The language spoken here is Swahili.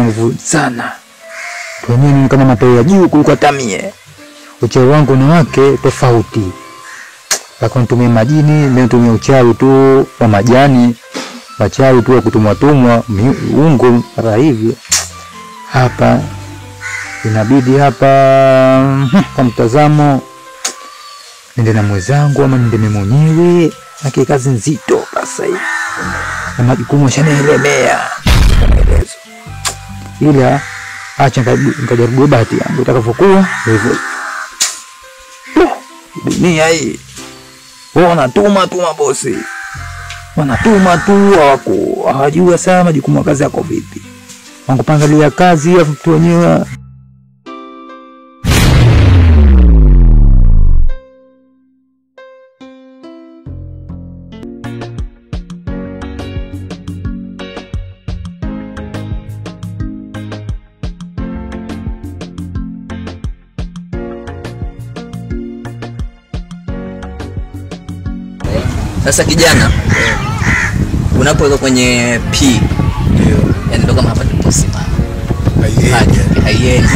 nguvu sana. Wenyewe ni kama matawi ya juu kuliko tamie. Uchawi wangu na wake tofauti. Lakini tumia majini, mimi tumia uchawi tu wa majani. Wachawi tu wa kutumwa ungo mara hivi. Hapa inabidi hapa kwa mtazamo nende na mwenzangu ama nende mimi mwenyewe, na kazi nzito sasa hivi. Na majukumu yanaelemea. Ila acha nikajaribu bahati yangu itakavyokuwa hivyo. Dunia hii wanatuma bosi. Wanatuma tu hawajua sana majukumu ya kazi yako vipi. Wangupangalia kazi ya mtu wenyewe. Sasa kijana, unapoweka kwenye P, ndio yani ndo kama hapa tuliposimama. Haiendi.